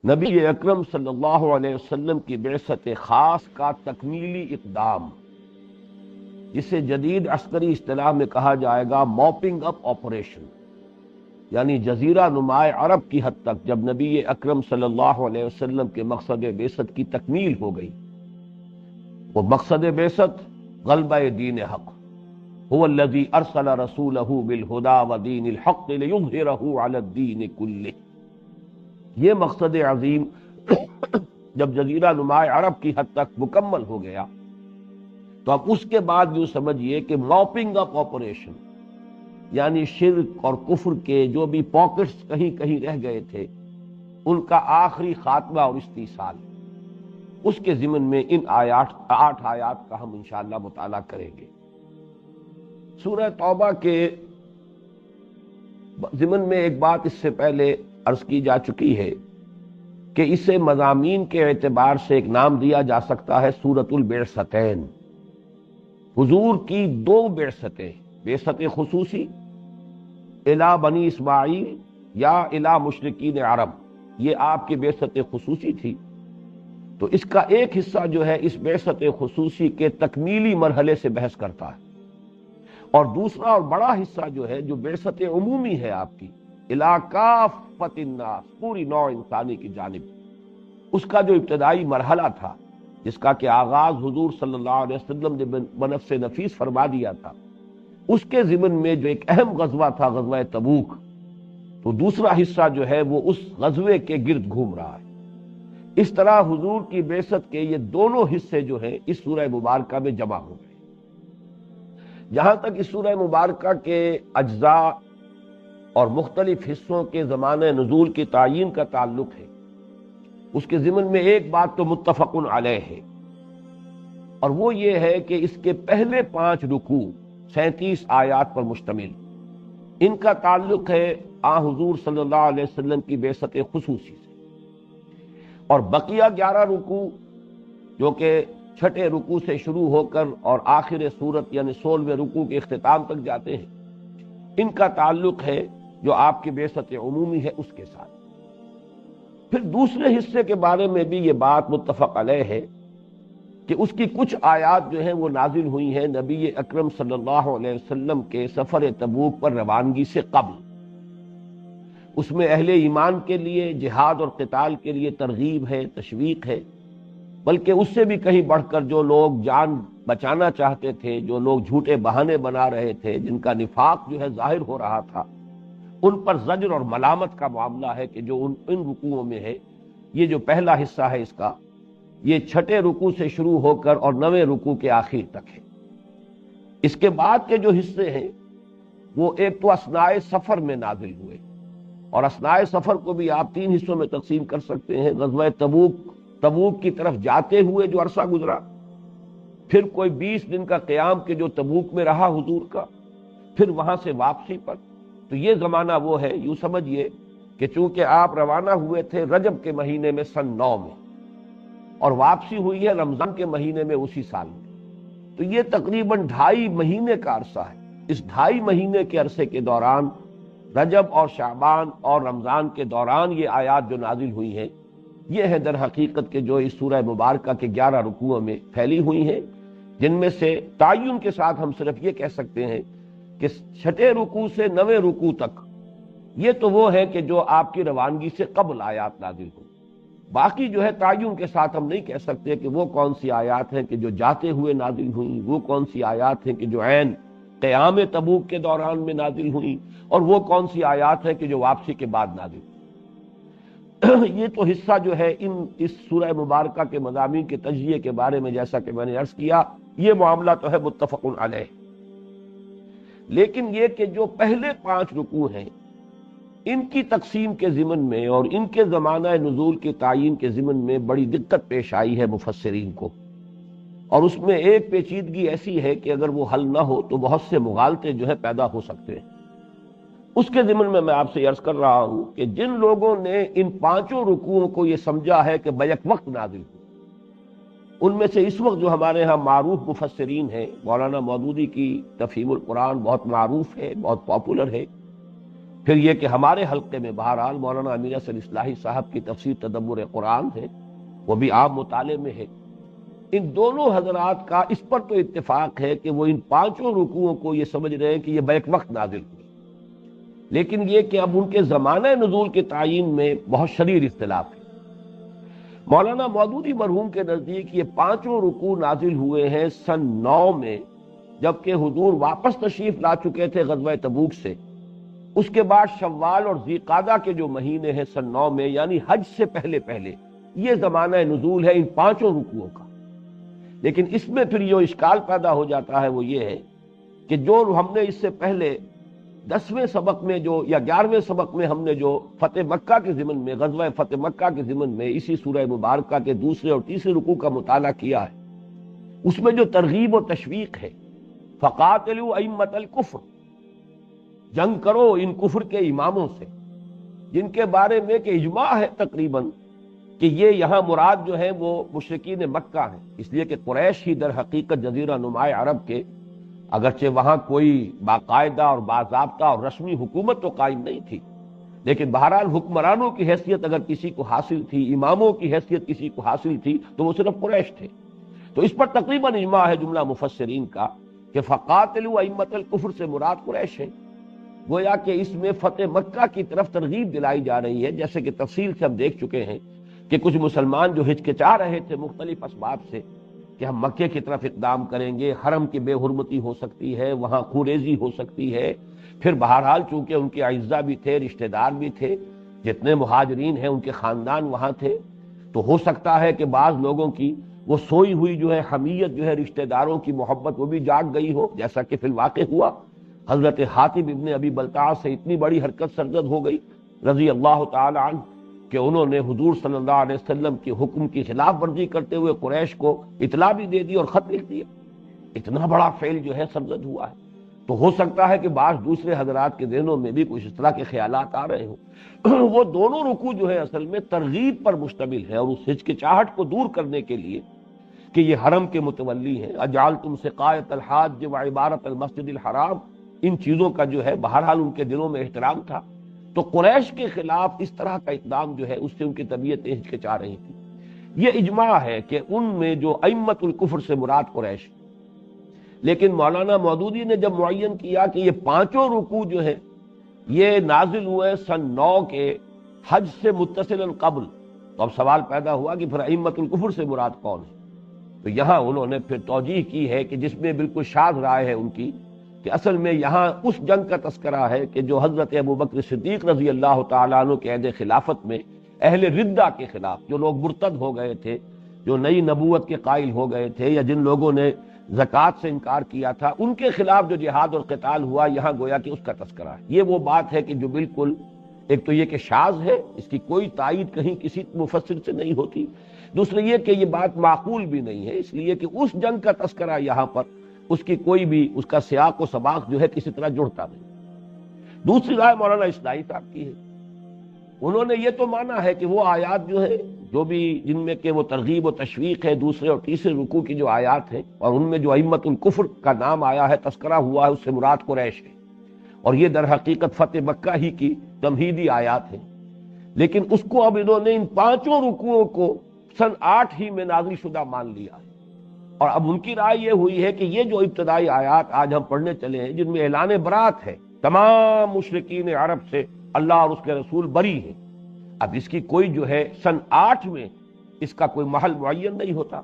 نبی اکرم صلی اللہ علیہ وسلم کی بعثت خاص کا تکمیلی اقدام، جسے جدید عسکری اصطلاح میں کہا جائے گا موپنگ اپ آپریشن، یعنی جزیرہ نمائے عرب کی حد تک جب نبی اکرم صلی اللہ علیہ وسلم کے مقصد بعثت کی تکمیل ہو گئی۔ وہ مقصد بعثت غلبہ دین حق، هو الذی ارسل رسولہ بالہدی ودین الحق لیظہرہ علی الدین کلہ۔ یہ مقصد عظیم جب جزیرہ نمائے عرب کی حد تک مکمل ہو گیا تو اب اس کے بعد یوں سمجھیے کہ موپنگ اپ آپریشن، یعنی شرک اور کفر کے جو بھی پاکٹس کہیں کہیں رہ گئے تھے ان کا آخری خاتمہ اور استیصال، اس کے ضمن میں ان آٹھ آیات کا ہم انشاءاللہ مطالعہ کریں گے۔ سورہ توبہ کے ضمن میں ایک بات اس سے پہلے عرض کی جا چکی ہے کہ اسے مضامین کے اعتبار سے ایک نام دیا جا سکتا ہے سورۃ البعثتین۔ حضور کی دو بعثتیں، بعثت خصوصی الی بنی اسماعیل یا الی مشرکین عرب، یہ آپ کی بعثت خصوصی تھی، تو اس کا ایک حصہ جو ہے اس بعثت خصوصی کے تکمیلی مرحلے سے بحث کرتا ہے، اور دوسرا اور بڑا حصہ جو ہے جو بعثت عمومی ہے آپ کی الی کافۃ الناس، پوری نوع انسانی کی جانب، اس کا جو ابتدائی مرحلہ تھا جس کا کہ آغاز حضور صلی اللہ علیہ وسلم نے بنفس نفیس فرما دیا تھا، اس کے ضمن میں جو ایک اہم غزوہ تھا غزوہ تبوک، تو دوسرا حصہ جو ہے وہ اس غزوے کے گرد گھوم رہا ہے۔ اس طرح حضور کی بعثت کے یہ دونوں حصے جو ہیں اس سورہ مبارکہ میں جمع ہو گئے۔ جہاں تک اس سورہ مبارکہ کے اجزاء اور مختلف حصوں کے زمانہ نزول کی تعیین کا تعلق ہے، اس کے ضمن میں ایک بات تو متفق علیہ ہے، اور وہ یہ ہے کہ اس کے پہلے 5 رکوع 37 آیات پر مشتمل، ان کا تعلق ہے آن حضور صلی اللہ علیہ وسلم کی بعثت خصوصی سے، اور بقیہ 11 رکوع جو کہ چھٹے رکوع سے شروع ہو کر اور آخر سورت یعنی 16ویں رکوع کے اختتام تک جاتے ہیں، ان کا تعلق ہے جو آپ کی بعثت عمومی ہے اس کے ساتھ۔ پھر دوسرے حصے کے بارے میں بھی یہ بات متفق علیہ ہے کہ اس کی کچھ آیات جو ہیں وہ نازل ہوئی ہیں نبی اکرم صلی اللہ علیہ وسلم کے سفر تبوک پر روانگی سے قبل۔ اس میں اہل ایمان کے لیے جہاد اور قتال کے لیے ترغیب ہے، تشویق ہے، بلکہ اس سے بھی کہیں بڑھ کر جو لوگ جان بچانا چاہتے تھے، جو لوگ جھوٹے بہانے بنا رہے تھے، جن کا نفاق جو ہے ظاہر ہو رہا تھا، ان پر زجر اور ملامت کا معاملہ ہے کہ جو ان رکوعوں میں ہے۔ یہ جو پہلا حصہ ہے اس کا، یہ چھٹے رکوع سے شروع ہو کر اور 9ویں رکوع کے آخر تک ہے۔ اس کے بعد کے جو حصے ہیں وہ ایک تو اثناء سفر میں نازل ہوئے، اور اثناء سفر کو بھی آپ 3 حصوں میں تقسیم کر سکتے ہیں۔ غزوہ تبوک کی طرف جاتے ہوئے جو عرصہ گزرا، پھر کوئی 20 دن کا قیام کے جو تبوک میں رہا حضور کا، پھر وہاں سے واپسی پر، تو یہ زمانہ وہ ہے، یوں سمجھیے کہ چونکہ آپ روانہ ہوئے تھے رجب کے مہینے میں سن 9 میں، اور واپسی ہوئی ہے رمضان کے مہینے میں اسی سال میں، تو یہ تقریباً 2.5 مہینے کا عرصہ ہے۔ اس 2.5 مہینے کے عرصے کے دوران رجب اور شعبان اور رمضان کے دوران یہ آیات جو نازل ہوئی ہیں، یہ ہے در حقیقت کہ جو اس سورہ مبارکہ کے 11 رکوعوں میں پھیلی ہوئی ہیں، جن میں سے تعین کے ساتھ ہم صرف یہ کہہ سکتے ہیں کہ چھٹے رکوع سے 9ویں رکوع تک یہ تو وہ ہے کہ جو آپ کی روانگی سے قبل آیات نازل ہوئی۔ باقی جو ہے تعین کے ساتھ ہم نہیں کہہ سکتے کہ وہ کون سی آیات ہیں کہ جو جاتے ہوئے نازل ہوئیں، وہ کون سی آیات ہیں کہ جو عین قیام تبوک کے دوران میں نازل ہوئیں، اور وہ کون سی آیات ہیں کہ جو واپسی کے بعد نازل ہوئیں۔ یہ تو حصہ جو ہے اس سورہ مبارکہ کے مضامین کے تجزیے کے بارے میں، جیسا کہ میں نے عرض کیا، یہ معاملہ تو ہے متفق علیہ۔ لیکن یہ کہ جو پہلے 5 رکوع ہیں ان کی تقسیم کے ضمن میں اور ان کے زمانہ نزول کے تعین کے ضمن میں بڑی دقت پیش آئی ہے مفسرین کو، اور اس میں ایک پیچیدگی ایسی ہے کہ اگر وہ حل نہ ہو تو بہت سے مغالطے جو ہے پیدا ہو سکتے ہیں۔ اس کے ضمن میں عرض کر رہا ہوں کہ جن لوگوں نے ان 5 رکوعوں کو یہ سمجھا ہے کہ بیک وقت نازل ہو، ان میں سے اس وقت جو ہمارے ہاں معروف مفسرین ہیں، مولانا مودودی کی تفہیم القرآن بہت معروف ہے، بہت پاپولر ہے، پھر یہ کہ ہمارے حلقے میں بہرحال مولانا امیر حسن اصلاحی صاحب کی تفسیر تدبر قرآن ہے، وہ بھی عام مطالعے میں ہے۔ ان دونوں حضرات کا اس پر تو اتفاق ہے کہ وہ ان پانچوں رکوعوں کو یہ سمجھ رہے ہیں کہ یہ بیک وقت نازل ہوئی، لیکن یہ کہ اب ان کے زمانہ نزول کے تعین میں بہت شدید اختلاف ہے۔ مولانا مودودی مرحوم کے نزدیک یہ پانچوں رکوع نازل ہوئے ہیں سن 9 میں، جبکہ حضور واپس تشریف لا چکے تھے غزوہ تبوک سے۔ اس کے بعد شوال اور ذی قعدہ کے جو مہینے ہیں سن 9 میں، یعنی حج سے پہلے پہلے یہ زمانہ نزول ہے ان پانچوں رکوعوں کا۔ لیکن اس میں پھر جو اشکال پیدا ہو جاتا ہے وہ یہ ہے کہ جو ہم نے اس سے پہلے 10ویں سبق میں جو یا 11ویں سبق میں ہم نے جو فتح مکہ کے ضمن میں، غزوہ فتح مکہ کے ضمن میں اسی سورہ مبارکہ کے دوسرے اور تیسرے رکوع کا مطالعہ کیا ہے، اس میں جو ترغیب و تشویق ہے، فقاتلوا ائمۃ الکفر، جنگ کرو ان کفر کے اماموں سے، جن کے بارے میں کہ اجماع ہے تقریباً کہ یہ یہاں مراد جو ہے وہ مشرکین مکہ ہیں، اس لیے کہ قریش ہی در حقیقت جزیرہ نماء عرب کے، اگرچہ وہاں کوئی باقاعدہ اور باضابطہ اور رسمی حکومت تو قائم نہیں تھی، لیکن بہرحال حکمرانوں کی حیثیت اگر کسی کو حاصل تھی، اماموں کی حیثیت کسی کو حاصل تھی تو وہ صرف قریش تھے۔ تو اس پر تقریباً اجماع ہے جملہ مفسرین کا کہ فقاتلوا ائمۃ الکفر سے مراد قریش ہے، گویا کہ اس میں فتح مکہ کی طرف ترغیب دلائی جا رہی ہے، جیسے کہ تفصیل سے ہم دیکھ چکے ہیں کہ کچھ مسلمان جو ہچکچا رہے تھے مختلف اسباب سے کہ ہم مکے کی طرف اقدام کریں گے، حرم کی بے حرمتی ہو سکتی ہے، وہاں خوریزی ہو سکتی ہے، پھر بہرحال چونکہ ان کے اعزا بھی تھے، رشتہ دار بھی تھے، جتنے مہاجرین ہیں ان کے خاندان وہاں تھے، تو ہو سکتا ہے کہ بعض لوگوں کی وہ سوئی ہوئی جو ہے حمیت جو ہے رشتہ داروں کی محبت وہ بھی جاگ گئی ہو، جیسا کہ فی الواقع ہوا۔ حضرت حاتب ابن ابی بلتع سے اتنی بڑی حرکت سرزد ہو گئی رضی اللہ تعالی عنہ کہ انہوں نے حضور صلی اللہ علیہ وسلم کے حکم کی خلاف ورزی کرتے ہوئے قریش کو اطلاع بھی دے دی اور خط لکھ دیا۔ اتنا بڑا فعل جو ہے سرزد ہوا ہے، تو ہو سکتا ہے کہ بعض دوسرے حضرات کے ذہنوں میں بھی کچھ اس طرح کے خیالات آ رہے ہوں۔ وہ دونوں رکوع جو ہے اصل میں ترغیب پر مشتمل ہے، اور اس ہچکچاہٹ کو دور کرنے کے لیے کہ یہ حرم کے متولی ہیں، اجعلتم سقایۃ الحاج وعمارۃ المسجد الحرام، ان چیزوں کا جو ہے بہرحال ان کے دلوں میں احترام تھا، تو قریش کے خلاف اس طرح کا اقدام جو ہے اس سے ان کی طبیعتیں ہچکچا رہی تھی۔ یہ اجماع ہے کہ ان میں جو ائمۃ الکفر سے مراد قریش، لیکن مولانا مودودی نے جب معین کیا کہ یہ پانچوں رکوع جو ہے یہ نازل ہوئے سن 9 کے حج سے متصلا قبل، تو اب سوال پیدا ہوا کہ پھر ائمۃ الکفر سے مراد کون ہے؟ تو یہاں انہوں نے پھر توجیہ کی ہے کہ جس میں بالکل شاذ رائے ہے ان کی، کہ اصل میں یہاں اس جنگ کا تذکرہ ہے کہ جو حضرت ابوبکر صدیق رضی اللہ تعالیٰ عنہ کے عہد خلافت میں اہل ردہ کے خلاف، جو لوگ مرتد ہو گئے تھے، جو نئی نبوت کے قائل ہو گئے تھے، یا جن لوگوں نے زکوٰۃ سے انکار کیا تھا، ان کے خلاف جو جہاد اور قتال ہوا، یہاں گویا کہ اس کا تذکرہ ہے۔ یہ وہ بات ہے کہ جو بالکل، ایک تو یہ کہ شاذ ہے، اس کی کوئی تائید کہیں کسی مفسر سے نہیں ہوتی، دوسرے یہ کہ یہ بات معقول بھی نہیں ہے، اس لیے کہ اس جنگ کا تذکرہ یہاں پر اس کی کوئی بھی اس کا سیاق و سباق جو ہے کسی طرح جڑتا نہیں۔ دوسری رائے مولانا اصلاحی صاحب کی ہے، انہوں نے یہ تو مانا ہے کہ وہ آیات جو ہے جو بھی جن میں کہ وہ ترغیب و تشویق ہے دوسرے اور تیسرے رکوع کی جو آیات ہیں، اور ان میں جو ائمۃ الکفر کا نام آیا ہے، تذکرہ ہوا ہے، اس سے مراد قریش ہے، اور یہ در حقیقت فتح مکہ ہی کی تمہیدی آیات ہیں، لیکن اس کو اب انہوں نے ان پانچوں رکوعوں کو سن 8 ہی میں نازل شدہ مان لیا ہے۔ اور اب ان کی رائے یہ ہوئی ہے کہ یہ جو ابتدائی آیات آج ہم پڑھنے چلے ہیں، جن میں اعلان برات ہے تمام مشرکین عرب سے، اللہ اور اس کے رسول بری ہیں، اب اس کی کوئی جو ہے سن 8 میں اس کا کوئی محل معین نہیں ہوتا،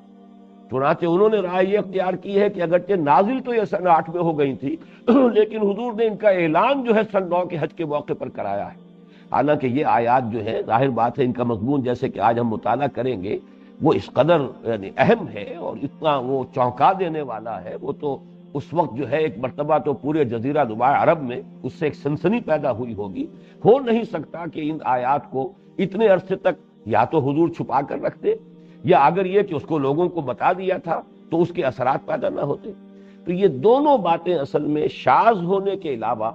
چنانچہ انہوں نے رائے یہ اختیار کی ہے کہ اگرچہ نازل تو یہ سن 8 میں ہو گئی تھی، لیکن حضور نے ان کا اعلان جو ہے سن 9 کے حج کے موقع پر کرایا ہے۔ حالانکہ یہ آیات جو ہے ظاہر بات ہے ان کا مضمون جیسے کہ آج ہم مطالعہ کریں گے وہ اس قدر یعنی اہم ہے اور اتنا وہ چونکا دینے والا ہے، وہ تو اس وقت جو ہے ایک مرتبہ تو پورے جزیرہ نماء عرب میں اس سے ایک سنسنی پیدا ہوئی ہوگی۔ ہو نہیں سکتا کہ ان آیات کو اتنے عرصے تک یا تو حضور چھپا کر رکھتے، یا اگر یہ کہ اس کو لوگوں کو بتا دیا تھا تو اس کے اثرات پیدا نہ ہوتے۔ تو یہ دونوں باتیں اصل میں شاذ ہونے کے علاوہ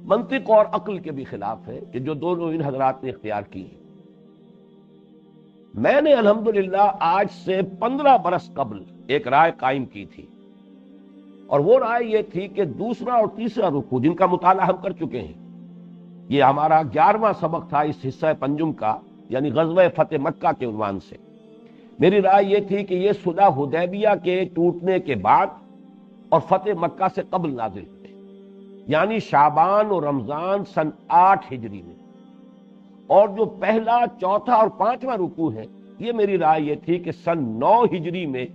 منطق اور عقل کے بھی خلاف ہے کہ جو دونوں ان حضرات نے اختیار کی ہیں۔ میں نے الحمدللہ آج سے 15 برس قبل ایک رائے قائم کی تھی، اور وہ رائے یہ تھی کہ دوسرا اور تیسرا رکوع جن کا مطالعہ ہم کر چکے ہیں، یہ ہمارا 11واں سبق تھا اس حصہ پنجم کا، یعنی غزوہ فتح مکہ کے عنوان سے۔ میری رائے یہ تھی کہ یہ صلح حدیبیہ کے ٹوٹنے کے بعد اور فتح مکہ سے قبل نازل ہوئے، یعنی شعبان اور رمضان سن 8 ہجری میں، اور جو پہلا، چوتھا اور 5واں رکوع ہے، یہ میری رائے یہ تھی کہ سن 9 ہجری میں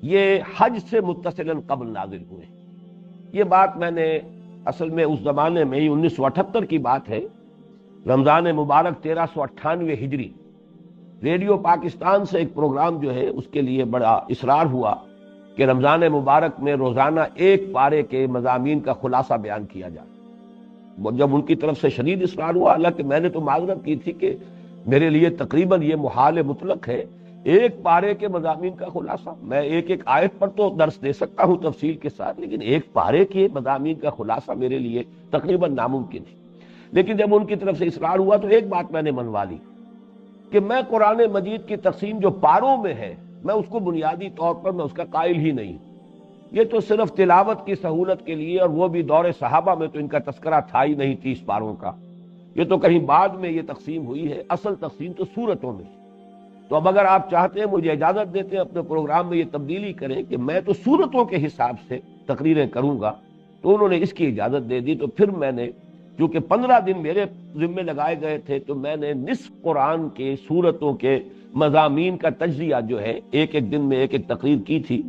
یہ حج سے متصلاً قبل نازل ہوئے۔ یہ بات میں نے اصل میں اس زمانے میں ہی 1978 کی بات ہے، رمضان مبارک 1398 ہجری، ریڈیو پاکستان سے ایک پروگرام جو ہے اس کے لیے بڑا اصرار ہوا کہ رمضان مبارک میں روزانہ ایک پارے کے مضامین کا خلاصہ بیان کیا جائے۔ جب ان کی طرف سے شدید اصرار ہوا، حالانکہ میں نے تو معذرت کی تھی کہ میرے لیے تقریباً یہ محال مطلق ہے، ایک پارے کے مضامین کا خلاصہ، میں ایک ایک آیت پر تو درس دے سکتا ہوں تفصیل کے ساتھ، لیکن ایک پارے کے مضامین کا خلاصہ میرے لیے تقریباً ناممکن ہے۔ لیکن جب ان کی طرف سے اصرار ہوا تو ایک بات میں نے منوا لی کہ میں قرآن مجید کی تقسیم جو پاروں میں ہے، میں اس کو بنیادی طور پر میں اس کا قائل ہی نہیں ہوں۔ یہ تو صرف تلاوت کی سہولت کے لیے، اور وہ بھی دور صحابہ میں تو ان کا تذکرہ تھا ہی نہیں 30 پاروں کا، یہ تو کہیں بعد میں یہ تقسیم ہوئی ہے، اصل تقسیم تو سورتوں میں ہے۔ تو اب اگر آپ چاہتے ہیں، مجھے اجازت دیتے ہیں اپنے پروگرام میں یہ تبدیلی کریں کہ میں تو سورتوں کے حساب سے تقریریں کروں گا، تو انہوں نے اس کی اجازت دے دی۔ تو پھر میں نے، چونکہ 15 دن میرے ذمے لگائے گئے تھے، تو میں نے نصف قرآن کے سورتوں کے مضامین کا تجزیہ جو ہے ایک ایک دن میں ایک ایک تقریر کی تھی،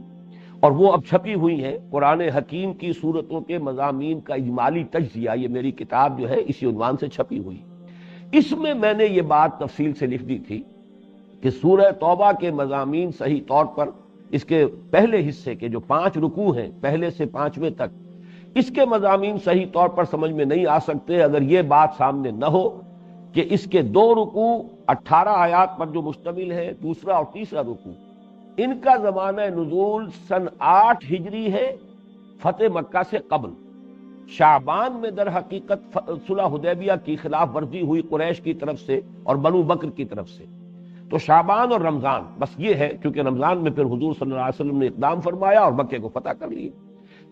اور وہ اب چھپی ہوئی ہے، قرآن حکیم کی سورتوں کے مضامین کا اجمالی تجزیہ، یہ میری کتاب جو ہے اسی عنوان سے چھپی ہوئی۔ اس میں نے یہ بات تفصیل سے لکھ دی تھی کہ سورہ توبہ کے مضامین صحیح طور پر اس کے پہلے حصے کے جو 5 رکوع ہیں، پہلے سے 5ویں تک، اس کے مضامین صحیح طور پر سمجھ میں نہیں آ سکتے اگر یہ بات سامنے نہ ہو کہ اس کے 2 رکوع 18 آیات پر جو مشتمل ہے، دوسرا اور تیسرا رکوع، ان کا زمانہ نزول سن 8 ہجری ہے، فتح مکہ سے قبل۔ شعبان میں در حقیقت صلح حدیبیہ کی خلاف ورزی ہوئی قریش کی طرف سے اور بنو بکر کی طرف سے، تو شعبان اور رمضان بس یہ ہے، کیونکہ رمضان میں پھر حضور صلی اللہ علیہ وسلم نے اقدام فرمایا اور مکے کو فتح کر لیا۔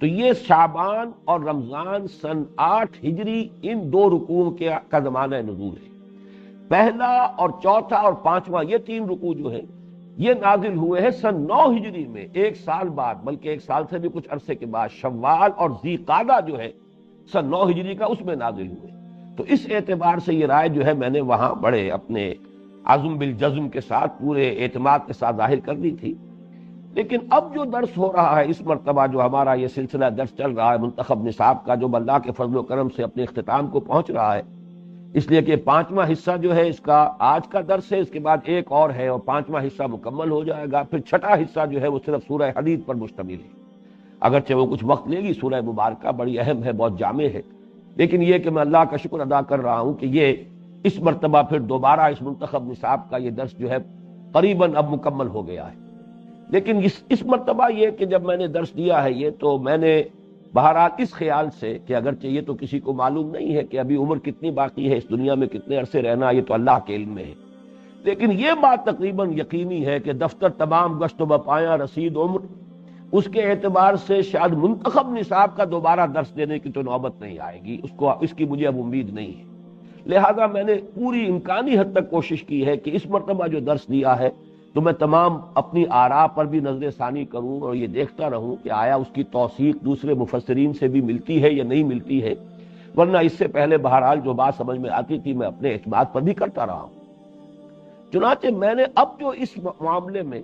تو یہ شعبان اور رمضان سن 8 ہجری، ان 2 رکوعوں کا زمانہ نزول ہے۔ پہلا اور چوتھا اور 5واں، یہ 3 رکوع جو ہیں، یہ نازل ہوئے ہیں سن 9 ہجری میں، 1 سال بعد، بلکہ 1 سال سے بھی کچھ عرصے کے بعد، شوال اور ذی قعدہ جو ہے سن 9 ہجری کا، اس میں نازل ہوئے۔ تو اس اعتبار سے یہ رائے جو ہے میں نے وہاں بڑے اپنے عزم بالجزم کے ساتھ، پورے اعتماد کے ساتھ ظاہر کر دی تھی۔ لیکن اب جو درس ہو رہا ہے اس مرتبہ، جو ہمارا یہ سلسلہ درس چل رہا ہے منتخب نصاب کا، جو اللہ کے فضل و کرم سے اپنے اختتام کو پہنچ رہا ہے، اس لیے کہ 5واں حصہ جو ہے اس کا آج کا درس ہے، اس کے بعد ایک اور ہے اور 5واں حصہ مکمل ہو جائے گا۔ پھر 6واں حصہ جو ہے وہ صرف سورہ حدید پر مشتمل ہے، اگرچہ وہ کچھ وقت لے گی، سورہ مبارکہ بڑی اہم ہے، بہت جامع ہے، لیکن یہ کہ میں اللہ کا شکر ادا کر رہا ہوں کہ یہ اس مرتبہ پھر دوبارہ اس منتخب نصاب کا یہ درس جو ہے قریباً اب مکمل ہو گیا ہے۔ لیکن اس مرتبہ یہ کہ جب میں نے درس دیا ہے یہ، تو میں نے بہرحال اس خیال سے کہ اگرچہ یہ تو کسی کو معلوم نہیں ہے کہ ابھی عمر کتنی باقی ہے، اس دنیا میں کتنے عرصے رہنا، یہ تو اللہ کے علم میں ہے، لیکن یہ بات تقریباً یقینی ہے کہ دفتر تمام گشت و بپایاں رسید عمر، اس کے اعتبار سے شاید منتخب نصاب کا دوبارہ درس دینے کی تو نوبت نہیں آئے گی، اس کی مجھے اب امید نہیں ہے۔ لہذا میں نے پوری امکانی حد تک کوشش کی ہے کہ اس مرتبہ جو درس دیا ہے تو میں تمام اپنی آراء پر بھی نظر ثانی کروں اور یہ دیکھتا رہوں کہ آیا اس کی توثیق دوسرے مفسرین سے بھی ملتی ہے یا نہیں ملتی ہے، ورنہ اس سے پہلے بہرحال جو بات سمجھ میں آتی تھی میں اپنے اعتماد پر بھی کرتا رہا ہوں۔ چنانچہ میں نے اب جو اس معاملے میں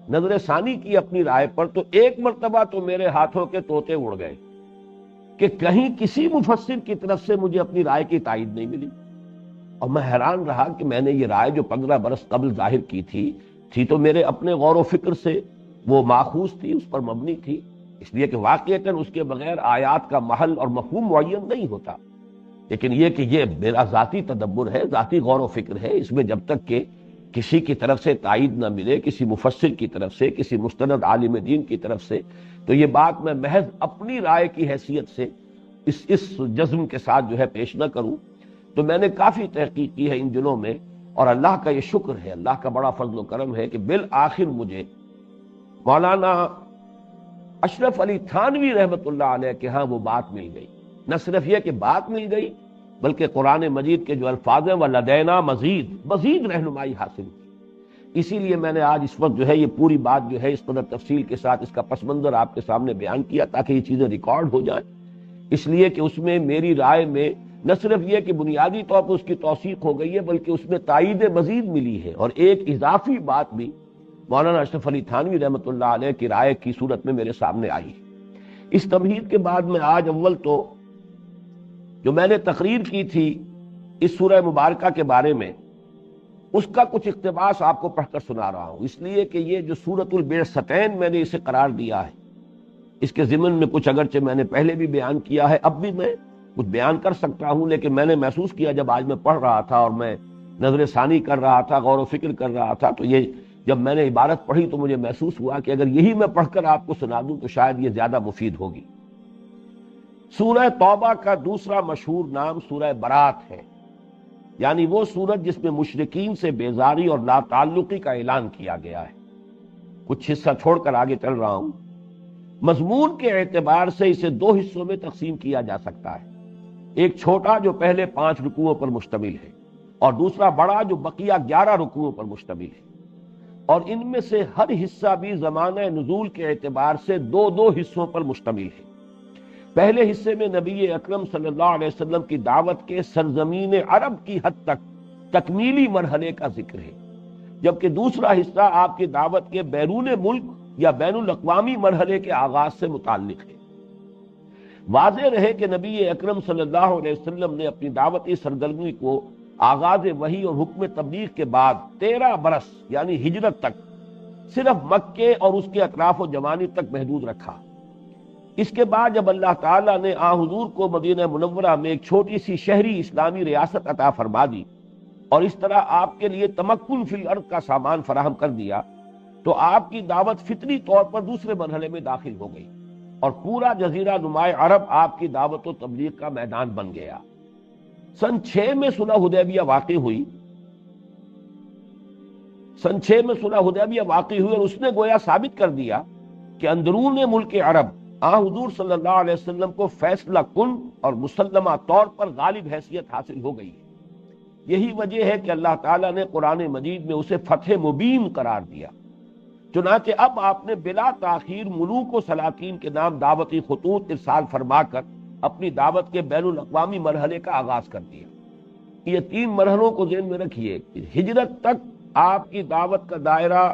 نظر ثانی کی اپنی رائے پر، تو ایک مرتبہ تو میرے ہاتھوں کے طوطے اڑ گئے کہ کہیں کسی مفسر کی طرف سے مجھے اپنی رائے کی تائید نہیں ملی، اور میں حیران رہا کہ میں نے یہ رائے جو 15 برس قبل ظاہر کی تھی تو میرے اپنے غور و فکر سے وہ ماخوذ تھی، اس پر مبنی تھی، اس لیے کہ واقعتاً اس کے بغیر آیات کا محل اور مفہوم معین نہیں ہوتا، لیکن یہ کہ یہ میرا ذاتی تدبر ہے، ذاتی غور و فکر ہے، اس میں جب تک کہ کسی کی طرف سے تائید نہ ملے، کسی مفسر کی طرف سے، کسی مستند عالم دین کی طرف سے، تو یہ بات میں محض اپنی رائے کی حیثیت سے اس جزم کے ساتھ جو ہے پیش نہ کروں۔ تو میں نے کافی تحقیق کی ہے ان دنوں میں، اور اللہ کا یہ شکر ہے، اللہ کا بڑا فضل و کرم ہے کہ بالآخر مجھے مولانا اشرف علی تھانوی رحمۃ اللہ علیہ کے ہاں وہ بات مل گئی۔ نہ صرف یہ کہ بات مل گئی، بلکہ قرآن مجید کے جو الفاظ ہیں وَلَدَيْنَا مزید رہنمائی حاصل کی۔ اسی لیے میں نے آج اس وقت جو ہے یہ پوری بات جو ہے اس قدر تفصیل کے ساتھ اس کا پس منظر آپ کے سامنے بیان کیا تاکہ یہ چیزیں ریکارڈ ہو جائیں، اس لیے کہ اس میں میری رائے میں نہ صرف یہ کہ بنیادی طور پر اس کی توثیق ہو گئی ہے بلکہ اس میں تائید مزید ملی ہے، اور ایک اضافی بات بھی مولانا اشرف علی تھانوی رحمۃ اللہ علیہ کی رائے کی صورت میں میرے سامنے آئی۔ اس تمہید کے بعد میں آج اول تو جو میں نے تقریر کی تھی اس سورہ مبارکہ کے بارے میں اس کا کچھ اقتباس آپ کو پڑھ کر سنا رہا ہوں، اس لیے کہ یہ جو سورۃ البعثتین میں نے اسے قرار دیا ہے، اس کے ضمن میں کچھ اگرچہ میں نے پہلے بھی بیان کیا ہے، اب بھی میں کچھ بیان کر سکتا ہوں، لیکن میں نے محسوس کیا جب آج میں پڑھ رہا تھا اور میں نظر ثانی کر رہا تھا، غور و فکر کر رہا تھا، تو یہ جب میں نے عبارت پڑھی تو مجھے محسوس ہوا کہ اگر یہی میں پڑھ کر آپ کو سنا دوں تو شاید یہ زیادہ مفید ہوگی۔ سورہ توبہ کا دوسرا مشہور نام سورہ برات ہے، یعنی وہ سورت جس میں مشرکین سے بیزاری اور لا تعلقی کا اعلان کیا گیا ہے۔ کچھ حصہ چھوڑ کر آگے چل رہا ہوں۔ مضمون کے اعتبار سے اسے دو حصوں میں تقسیم کیا جا سکتا ہے، ایک چھوٹا جو پہلے 5 رکوعوں پر مشتمل ہے، اور دوسرا بڑا جو بقیہ 11 رکوعوں پر مشتمل ہے، اور ان میں سے ہر حصہ بھی زمانہ نزول کے اعتبار سے دو حصوں پر مشتمل ہے۔ پہلے حصے میں نبی اکرم صلی اللہ علیہ وسلم کی دعوت کے سرزمین عرب کی حد تک تکمیلی مرحلے کا ذکر ہے، جبکہ دوسرا حصہ آپ کی دعوت کے بیرون ملک یا بین الاقوامی مرحلے کے آغاز سے متعلق ہے۔ واضح رہے کہ نبی اکرم صلی اللہ علیہ وسلم نے اپنی دعوتی سرگرمی کو آغاز وحی اور حکم تبلیغ کے بعد 13 برس یعنی ہجرت تک صرف مکے اور اس کے اطراف و جوانب تک محدود رکھا۔ اس کے بعد جب اللہ تعالیٰ نے حضور کو مدینہ منورہ میں ایک چھوٹی سی شہری اسلامی ریاست عطا فرما دی اور اس طرح آپ کے لیے تمکن فی الارض کا سامان فراہم کر دیا، تو آپ کی دعوت فطری طور پر دوسرے مرحلے میں داخل ہو گئی اور پورا جزیرہ نمائے عرب آپ کی دعوت و تبلیغ کا میدان بن گیا۔ سن 6 میں صلح حدیبیہ واقع ہوئی، اور اس نے گویا ثابت کر دیا کہ اندرون ملک عرب حضور صلی اللہ علیہ وسلم کو فیصلہ کن اور مسلمہ طور پر غالب حیثیت حاصل ہو گئی ہے۔ یہی وجہ ہے کہ اللہ تعالیٰ نے قرآن مجید میں اسے فتح مبین قرار دیا۔ چنانچہ اب آپ نے بلا تاخیر ملوک و سلاطین کے نام دعوتی خطوط ارسال فرما کر اپنی دعوت کے بین الاقوامی مرحلے کا آغاز کر دیا۔ یہ 3 مرحلوں کو ذہن میں رکھیے۔ ہجرت تک آپ کی دعوت کا دائرہ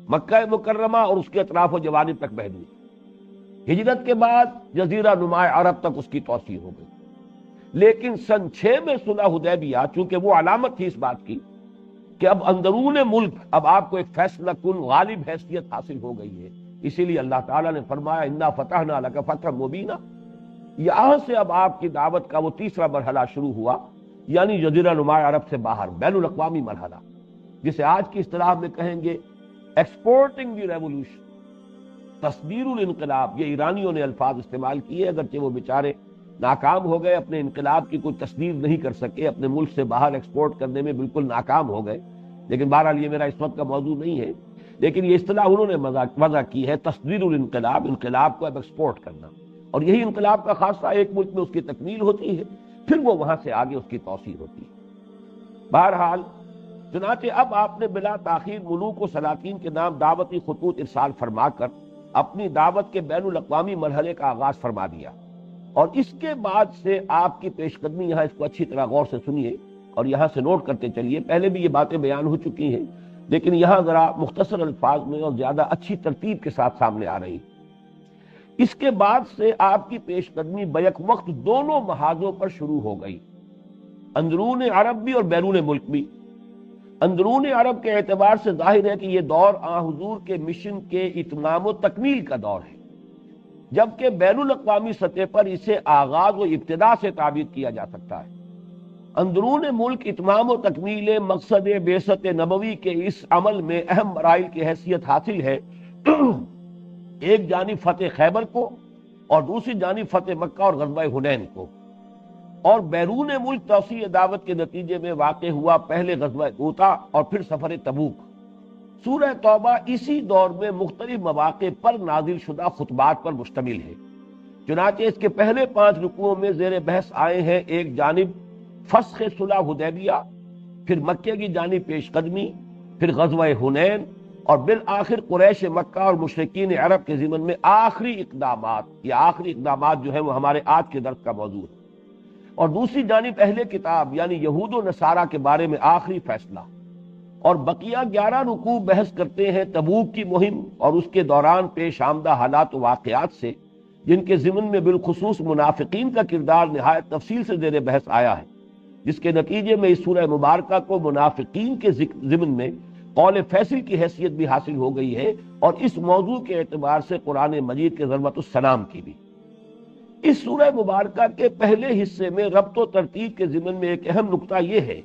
مکہ مکرمہ اور اس کے اطراف و جوانب تک محدود، ہجرت کے بعد جزیرہ نمائے عرب تک اس کی توسیع ہو گئی۔ لیکن سن 6 میں صلح حدیبیہ چونکہ وہ علامت تھی اس بات کی کہ اب اندرون ملک اب آپ کو ایک فیصلہ کن غالب حیثیت حاصل ہو گئی ہے، اسی لیے اللہ تعالیٰ نے فرمایا انا فتحنا لک فتحا مبینا۔ یہاں سے اب آپ کی دعوت کا وہ تیسرا مرحلہ شروع ہوا، یعنی جزیرہ نمائے عرب سے باہر بین الاقوامی مرحلہ، جسے آج کی اصطلاح میں کہیں گے ایکسپورٹنگ دی ریولوشن، تصدیر الانقلاب۔ یہ ایرانیوں نے الفاظ استعمال کیے، اگرچہ وہ بیچارے ناکام ہو گئے، اپنے انقلاب کی کوئی تصدیر نہیں کر سکے، اپنے ملک سے باہر ایکسپورٹ کرنے میں بالکل ناکام ہو گئے، لیکن بہرحال یہ میرا اس وقت کا موضوع نہیں ہے، لیکن یہ اصطلاح انہوں نے وضع کی ہے، تصدیر الانقلاب، انقلاب کو اب ایکسپورٹ کرنا، اور یہی انقلاب کا خاصہ ایک ملک میں اس کی تکمیل ہوتی ہے، پھر وہ وہاں سے آگے اس کی توسیع ہوتی ہے۔ بہرحال چنانچہ اب آپ نے بلا تاخیر ملوک و سلاطین کے نام دعوتی خطوط ارسال فرما کر اپنی دعوت کے بین الاقوامی مرحلے کا آغاز فرما دیا، اور اس کے بعد سے آپ کی پیش قدمی، یہاں اس کو اچھی طرح غور سے سنیے اور یہاں سے نوٹ کرتے چلیے، پہلے بھی یہ باتیں بیان ہو چکی ہیں لیکن یہاں ذرا مختصر الفاظ میں اور زیادہ اچھی ترتیب کے ساتھ سامنے آ رہی۔ اس کے بعد سے آپ کی پیش قدمی بیک وقت دونوں محاذوں پر شروع ہو گئی، اندرون عرب بھی اور بیرون ملک بھی۔ اندرون عرب کے اعتبار سے ظاہر ہے کہ یہ دور حضور کے مشن کے اتمام و تکمیل کا دور ہے، جبکہ بین الاقوامی سطح پر اسے آغاز و ابتدا سے تعبیر کیا جا سکتا ہے۔ اندرون ملک اتمام و تکمیل مقصد بعثت نبوی کے اس عمل میں اہم مراحل کی حیثیت حاصل ہے، ایک جانب فتح خیبر کو اور دوسری جانب فتح مکہ اور غزوہ حنین کو، اور بیرون ملک توسیع دعوت کے نتیجے میں واقع ہوا پہلے غزوہ موتا اور پھر سفر تبوک۔ سورہ توبہ اسی دور میں مختلف مواقع پر نازل شدہ خطبات پر مشتمل ہے، چنانچہ اس کے پہلے 5 رکوعوں میں زیر بحث آئے ہیں، ایک جانب فسخ صلح حدیبیہ، پھر مکے کی جانب پیش قدمی، پھر غزوہ حنین، اور بالآخر قریش مکہ اور مشرکین عرب کے ضمن میں آخری اقدامات. یہ آخری اقدامات جو ہیں وہ ہمارے آج کے درس کا موضوع ہے. اور دوسری جانب اہل کتاب یعنی یہود و نصارہ کے بارے میں آخری فیصلہ. اور بقیہ 11 رکوع بحث کرتے ہیں تبوک کی مہم اور اس کے دوران پیش آمدہ حالات و واقعات سے، جن کے ضمن میں بالخصوص منافقین کا کردار نہایت تفصیل سے زیر بحث آیا ہے، جس کے نتیجے میں اس سورہ مبارکہ کو منافقین کے ضمن میں قول فیصل کی حیثیت بھی حاصل ہو گئی ہے، اور اس موضوع کے اعتبار سے قرآن مجید کے ضربۃ السلام کی بھی. اس سورہ مبارکہ کے پہلے حصے میں ربط و ترتیب کے ضمن میں ایک اہم نقطہ یہ ہے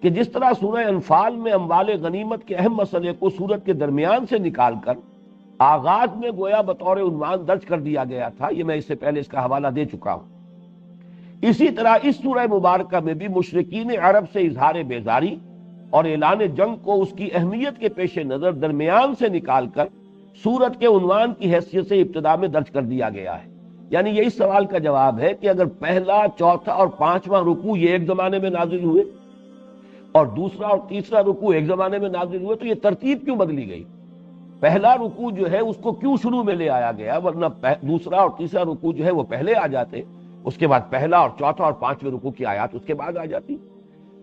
کہ جس طرح سورہ انفال میں اموال غنیمت کے اہم مسئلے کو سورت کے درمیان سے نکال کر آغاز میں گویا بطور عنوان درج کر دیا گیا تھا، یہ میں اس سے پہلے اس کا حوالہ دے چکا ہوں، اسی طرح اس سورہ مبارکہ میں بھی مشرکین عرب سے اظہار بیزاری اور اعلان جنگ کو اس کی اہمیت کے پیش نظر درمیان سے نکال کر سورت کے عنوان کی حیثیت سے ابتدا میں درج کر دیا گیا ہے. یعنی یہ اس سوال کا جواب ہے کہ اگر پہلا، چوتھا اور پانچواں رکوع یہ ایک زمانے میں نازل ہوئے اور دوسرا اور تیسرا رکوع ایک زمانے میں نازل ہوئے تو یہ ترتیب کیوں بدلی گئی؟ پہلا رکوع جو ہے اس کو کیوں شروع میں لے آیا گیا، ورنہ دوسرا اور تیسرا رکوع جو ہے وہ پہلے آ جاتے، اس کے بعد پہلا اور چوتھا اور پانچویں رکوع کی آیات اس کے بعد آ جاتی.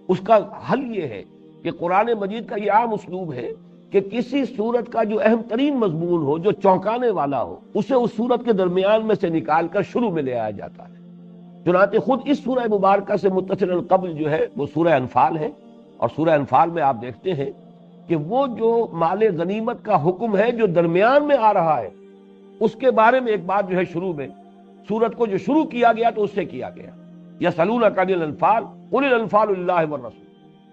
اس کا حل یہ ہے کہ قرآن مجید کا یہ عام اسلوب ہے کہ کسی سورت کا جو اہم ترین مضمون ہو، جو چونکانے والا ہو، اسے اس سورت کے درمیان میں سے نکال کر شروع میں لے آیا جاتا ہے. چنانچہ خود اس سورہ مبارکہ سے متصل قبل جو ہے وہ سورہ انفال ہے، اور سورہ انفال میں آپ دیکھتے ہیں کہ وہ جو مال غنیمت کا حکم ہے جو درمیان میں آ رہا ہے، اس کے بارے میں ایک بات جو ہے شروع میں سورت کو جو شروع کیا گیا تو اس سے کیا گیا. یسألونک عن الانفال قل الانفال للہ والرسول.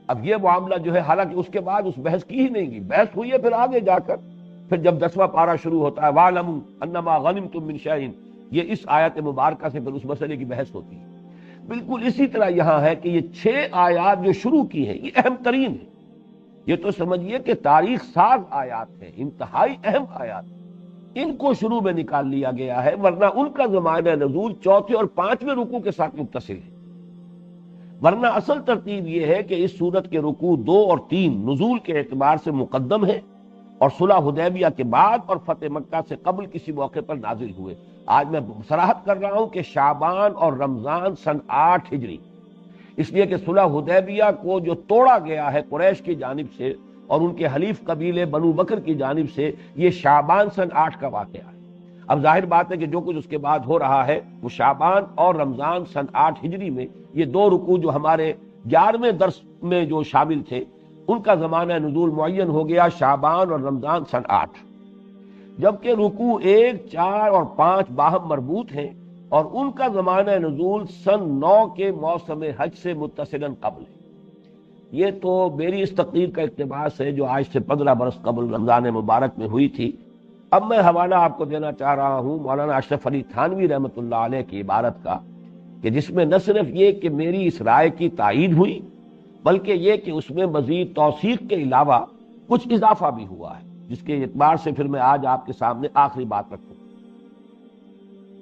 اب یہ معاملہ جو ہے حالانکہ اس کے بعد اس بحث کی ہی نہیں گی، بحث ہوئی ہے پھر آگے جا کر، پھر جب 10واں پارہ شروع ہوتا ہے وَاعْلَمُوا أَنَّمَا غَنِمْتُم مِّن شَيْءٍ، یہ اس آیت مبارکہ سے پھر اس مسئلے کی بحث ہوتی ہے. بالکل اسی طرح یہاں ہے کہ یہ 6 آیات جو شروع کی ہیں یہ اہم ترین ہیں. یہ تو سمجھیے کہ تاریخ ساز آیات ہیں، انتہائی اہم آیات، ان کو شروع میں نکال لیا گیا ہے، ورنہ ان کا زمانہ نزول چوتھے اور پانچویں رکوع کے ساتھ متصل ہے. ورنہ اصل ترتیب یہ ہے کہ اس سورت کے رکوع 2 اور 3 نزول کے اعتبار سے مقدم ہے، اور صلح حدیبیہ کے بعد اور فتح مکہ سے قبل کسی موقع پر نازل ہوئے. آج میں صراحت کر رہا ہوں کہ شعبان اور رمضان سن 8 ہجری، اس لیے کہ صلح حدیبیہ کو جو توڑا گیا ہے قریش کی جانب سے اور ان کے حلیف قبیلے بنو بکر کی جانب سے، یہ شعبان سن 8 کا واقعہ ہے. اب ظاہر بات ہے کہ جو کچھ اس کے بعد ہو رہا ہے وہ شعبان اور رمضان سن 8 ہجری میں یہ 2 رکوع جو ہمارے 11ویں درس میں جو شامل تھے ان کا زمانہ نزول معین ہو گیا شعبان اور رمضان سن 8، جبکہ رکوع 1، 4 اور 5 باہم مربوط ہیں اور ان کا زمانہ نزول سن 9 کے موسم حج سے متصلاً قبل ہے. یہ تو میری اس تقریر کا اقتباس ہے جو آج سے 15 برس قبل رمضان مبارک میں ہوئی تھی. اب میں حوالہ آپ کو دینا چاہ رہا ہوں مولانا اشرف علی تھانوی رحمۃ اللہ علیہ کی عبارت کا، کہ جس میں نہ صرف یہ کہ میری اس رائے کی تائید ہوئی بلکہ یہ کہ اس میں مزید توثیق کے علاوہ کچھ اضافہ بھی ہوا ہے، جس کے اعتبار سے پھر میں آج آپ کے سامنے آخری بات رکھوں.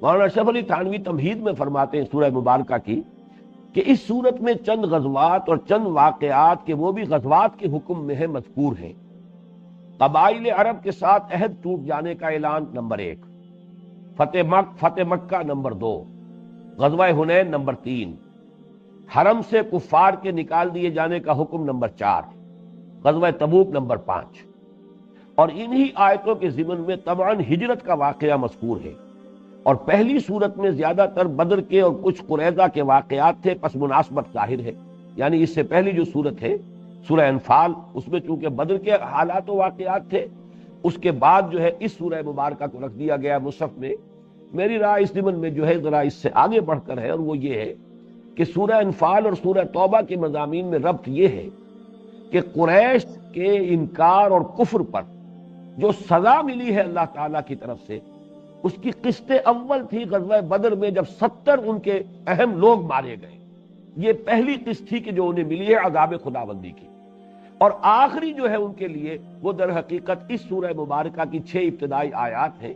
مولانا اشرف علی تھانوی تمہید میں فرماتے ہیں سورہ مبارکہ کی کہ اس سورت میں چند غزوات اور چند واقعات کے وہ بھی غزوات کے حکم میں مذکور ہیں. قبائل عرب کے ساتھ عہد ٹوٹ جانے کا اعلان نمبر 1، فتح مکہ نمبر 2، غزوہ حنین نمبر 3، حرم سے کفار کے نکال دیے جانے کا حکم نمبر 4، غزوہ تبوک نمبر 5، اور انہی آیتوں کے ضمن میں طبعاً ہجرت کا واقعہ مذکور ہے. اور پہلی صورت میں زیادہ تر بدر کے اور کچھ قریظہ کے واقعات تھے، پس مناسبت ظاہر ہے. یعنی اس سے پہلی جو صورت ہے سورہ انفال، اس میں چونکہ بدر کے حالات و واقعات تھے، اس کے بعد جو ہے اس سورہ مبارکہ کو رکھ دیا گیا مصحف میں. میری رائے اس ضمن میں جو ہے ذرا اس سے آگے بڑھ کر ہے، اور وہ یہ ہے کہ سورہ انفال اور سورہ توبہ کے مضامین میں ربط یہ ہے کہ قریش کے انکار اور کفر پر جو سزا ملی ہے اللہ تعالیٰ کی طرف سے، اس کی قسط اول تھی غزوہ بدر میں جب 70 ان کے اہم لوگ مارے گئے. یہ پہلی قسط تھی کہ جو انہیں ملی ہے عذاب خداوندی کی. اور آخری جو ہے ان کے لیے وہ در حقیقت اس سورہ مبارکہ کی 6 ابتدائی آیات ہیں،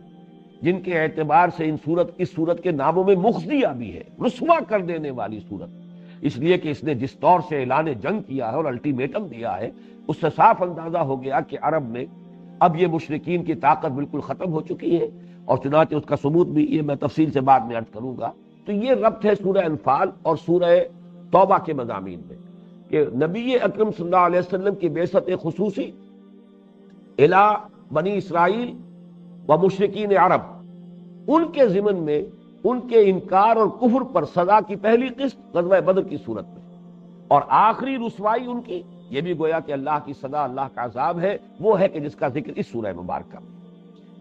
جن کے اعتبار سے اس سورت کے ناموں میں مخزیہ بھی ہے، رسوا کر دینے والی سورت. اس لیے کہ اس نے جس طور سے اعلان جنگ کیا ہے اور الٹیمیٹم دیا ہے، اس سے صاف اندازہ ہو گیا کہ عرب میں اب یہ مشرکین کی طاقت بالکل ختم ہو چکی ہے، اور چنانچہ اس کا ثبوت بھی یہ میں تفصیل سے بعد میں عرض کروں گا۔ تو یہ ربط ہے سورہ انفال اور سورہ توبہ کے مضامین میں، کہ نبی اکرم صلی اللہ علیہ وسلم کی بعثت خصوصی الی بنی اسرائیل و مشرکین عرب، ان کے ضمن میں ان کے انکار اور کفر پر سزا کی پہلی قسط غزوہ بدر کی صورت میں، اور آخری رسوائی ان کی، یہ بھی گویا کہ اللہ کی سزا، اللہ کا عذاب ہے، وہ ہے کہ جس کا ذکر اس سورہ مبارکہ میں۔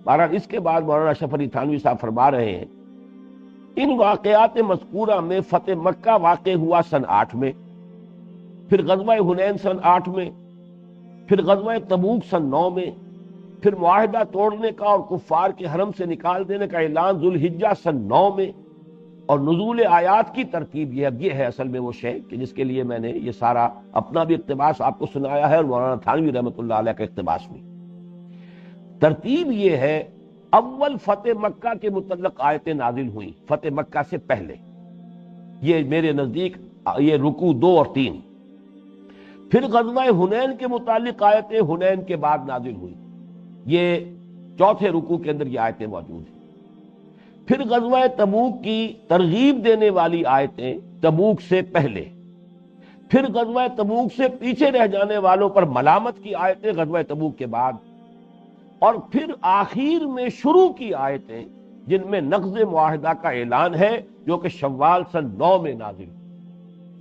بہرحال اس کے بعد مولانا اشرف علی تھانوی صاحب فرما رہے ہیں، ان واقعات مذکورہ میں فتح مکہ واقع ہوا سن 8 میں، پھر غزوہ حنین سن 8 میں، پھر غزوہ تبوک سن 9 میں، پھر معاہدہ توڑنے کا اور کفار کے حرم سے نکال دینے کا اعلان ذوالحجہ سن 9 میں، اور نزول آیات کی ترتیب یہ ہے اصل میں وہ شے کہ جس کے لیے میں نے یہ سارا اپنا بھی اقتباس آپ کو سنایا ہے، اور مولانا تھانوی رحمۃ اللہ علیہ کا اقتباس بھی۔ ترتیب یہ ہے، اول فتح مکہ کے متعلق آیتیں نازل ہوئیں فتح مکہ سے پہلے، یہ میرے نزدیک یہ رکوع 2 اور 3۔ پھر غزوہ حنین کے متعلق آیتیں حنین کے بعد نازل ہوئی، یہ چوتھے رکوع کے اندر یہ آیتیں موجود ہیں۔ پھر غزوہ تبوک کی ترغیب دینے والی آیتیں تبوک سے پہلے، پھر غزوہ تبوک سے پیچھے رہ جانے والوں پر ملامت کی آیتیں غزوہ تبوک کے بعد، اور پھر آخر میں شروع کی آیتیں جن میں نقض معاہدہ کا اعلان ہے، جو کہ شوال سن 9 میں نازل۔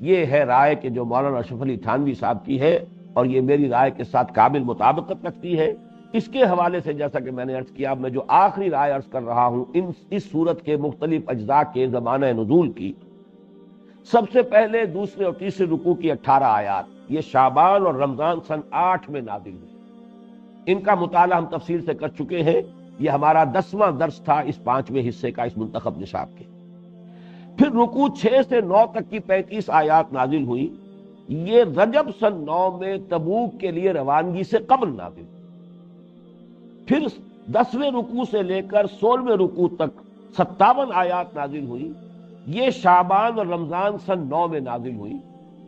یہ ہے رائے کہ جو مولانا اشرف علی تھانوی صاحب کی ہے، اور یہ میری رائے کے ساتھ کامل مطابقت رکھتی ہے۔ اس کے حوالے سے جیسا کہ میں نے عرض کیا، میں جو آخری رائے عرض کر رہا ہوں اس صورت کے مختلف اجزاء کے زمانہ نزول کی، سب سے پہلے دوسرے اور تیسرے رکوع کی 18 آیات یہ شعبان اور رمضان سن 8 میں نازل ہوئی۔ ان کا مطالعہ ہم تفصیل سے کر چکے ہیں، یہ ہمارا 10واں درس تھا اس 5ویں حصے کا اس منتخب نصاب کے۔ پھر رکوع 6 سے 9 تک کی 35 آیات نازل ہوئی، یہ رجب سن 9 میں تبوک کے لیے روانگی سے قبل نازل ہوئی۔ پھر 10ویں رکوع سے لے کر 16ویں رکوع تک 57 آیات نازل ہوئی، یہ شعبان اور رمضان سن 9 میں نازل ہوئی،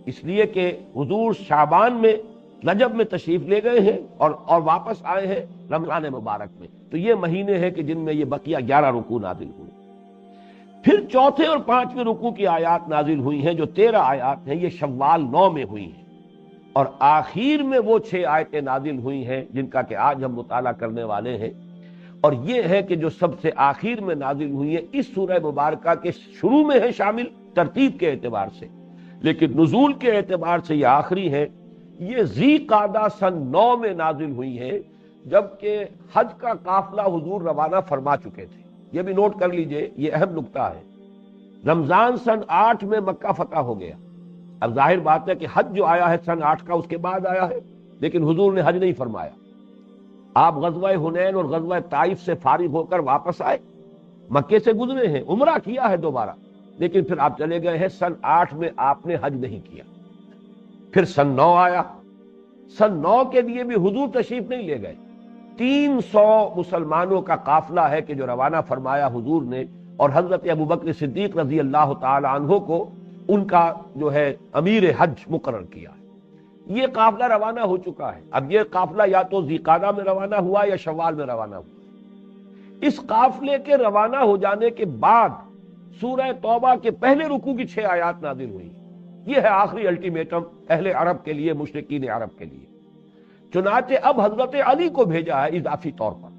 اس لیے کہ حضور شعبان میں رجب میں تشریف لے گئے ہیں اور واپس آئے ہیں رمضان مبارک میں، تو یہ مہینے ہیں کہ جن میں یہ بقیہ 11 رکوع نازل ہوئے۔ پھر چوتھے اور 5ویں رکوع کی آیات نازل ہوئی ہیں، جو 13 آیات ہیں، یہ شوال 9 میں ہوئی ہیں، اور آخر میں وہ 6 آیتیں نازل ہوئی ہیں جن کا کہ آج ہم مطالعہ کرنے والے ہیں، اور یہ ہے کہ جو سب سے آخر میں نازل ہوئی ہیں اس سورہ مبارکہ کے شروع میں ہے شامل ترتیب کے اعتبار سے، لیکن نزول کے اعتبار سے یہ آخری ہے۔ یہ ذی قعدہ سن 9 میں نازل ہوئی ہے، جبکہ حج کا قافلہ حضور روانہ فرما چکے تھے۔ یہ بھی نوٹ کر لیجئے، یہ اہم نکتہ ہے۔ رمضان سن 8 میں مکہ فتح ہو گیا، اب ظاہر بات ہے کہ حج جو آیا ہے سن 8 کا اس کے بعد آیا ہے، لیکن حضور نے حج نہیں فرمایا۔ آپ غزوہ حنین اور غزوہ طائف سے فارغ ہو کر واپس آئے، مکے سے گزرے ہیں، عمرہ کیا ہے دوبارہ، لیکن پھر آپ چلے گئے ہیں سن 8 میں آپ نے حج نہیں کیا۔ پھر سن 9 آیا، سن 9 کے لیے بھی حضور تشریف نہیں لے گئے۔ 300 مسلمانوں کا قافلہ ہے کہ جو روانہ فرمایا حضور نے، اور حضرت ابوبکر صدیق رضی اللہ تعالی عنہ کو ان کا جو ہے امیر حج مقرر کیا ہے۔ یہ قافلہ روانہ ہو چکا ہے، اب یہ قافلہ یا تو ذی قعدہ میں روانہ ہوا یا شوال میں روانہ ہوا۔ اس قافلے کے روانہ ہو جانے کے بعد سورہ توبہ کے پہلے رکوع کی 6 آیات نازل ہوئی، یہ ہے آخری الٹیمیٹم اہل عرب کے لیے، مشرکین عرب کے لیے۔ چنانچہ اب حضرت علی کو بھیجا ہے اضافی طور پر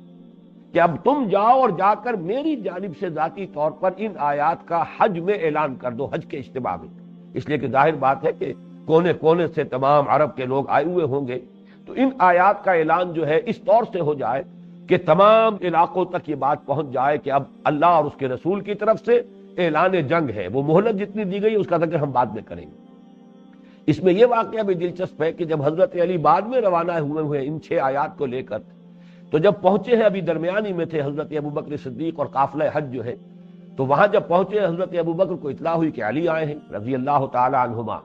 کہ اب تم جاؤ اور جا کر میری جانب سے ذاتی طور پر ان آیات کا حج میں اعلان کر دو، حج کے اجتماع میں، اس لیے کہ ظاہر بات ہے کہ کونے کونے سے تمام عرب کے لوگ آئے ہوئے ہوں گے، تو ان آیات کا اعلان جو ہے اس طور سے ہو جائے کہ تمام علاقوں تک یہ بات پہنچ جائے کہ اب اللہ اور اس کے رسول کی طرف سے اعلان جنگ ہے۔ وہ مہلت جتنی دی گئی اس کا ذکر ہم بعد میں کریں گے۔ اس میں یہ واقعہ بھی دلچسپ ہے کہ جب حضرت علی بعد میں روانہ ہوئے ان 6 آیات کو لے کر، تو جب پہنچے ہیں، ابھی درمیانی میں تھے حضرت ابوبکر صدیق اور قافلہ حج جو ہے، تو وہاں جب پہنچے حضرت ابوبکر کو اطلاع ہوئی کہ علی آئے ہیں رضی اللہ تعالی عنہما،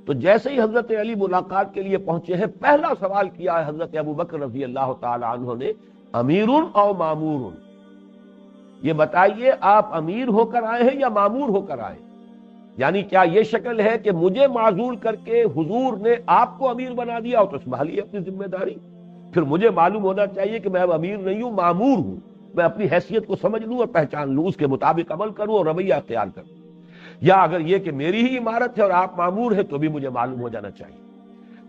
تو جیسے ہی حضرت علی ملاقات کے لیے پہنچے ہیں، پہلا سوال کیا ہے حضرت ابوبکر رضی اللہ تعالی عنہ نے، امیر او مامور، یہ بتائیے آپ امیر ہو کر آئے ہیں یا مامور ہو کر آئے؟ یعنی کیا یہ شکل ہے کہ مجھے معزول کر کے حضور نے آپ کو امیر بنا دیا ہو تو سنبھالیے اپنی ذمہ داری؟ پھر مجھے معلوم ہونا چاہیے کہ میں اب امیر نہیں ہوں، مامور ہوں، میں اپنی حیثیت کو سمجھ لوں اور پہچان لوں، اس کے مطابق عمل کروں اور رویہ اختیار کروں۔ یا اگر یہ کہ میری ہی عمارت ہے اور آپ مامور ہیں تو بھی مجھے معلوم ہو جانا چاہیے۔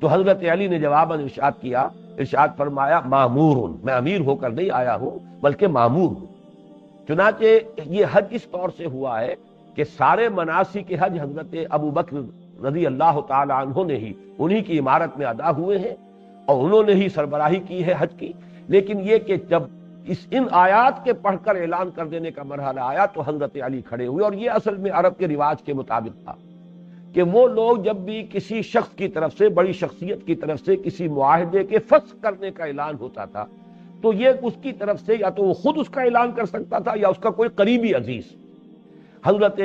تو حضرت علی نے جواباً ارشاد کیا، ارشاد فرمایا مامور، میں امیر ہو کر نہیں آیا ہوں بلکہ مامور ہوں۔ چنانچہ یہ حج اس طور سے ہوا ہے کہ سارے مناسک کے حج حضرت ابو بکر رضی اللہ تعالی عنہ نے ہی انہی کی عمارت میں ادا ہوئے ہیں اور انہوں نے ہی سربراہی کی ہے حج کی۔ لیکن یہ کہ جب ان آیات کے پڑھ کر اعلان کر دینے کا مرحلہ آیا تو حضرت علی کھڑے ہوئے، اور یہ اصل میں عرب کے رواج کے مطابق تھا کہ وہ لوگ جب بھی کسی شخص کی طرف سے، بڑی شخصیت کی طرف سے کسی معاہدے کے فسخ کرنے کا اعلان ہوتا تھا تو یہ اس کی طرف سے یا تو وہ خود اس کا اعلان کر سکتا تھا یا اس کا کوئی قریبی عزیز۔ حضرت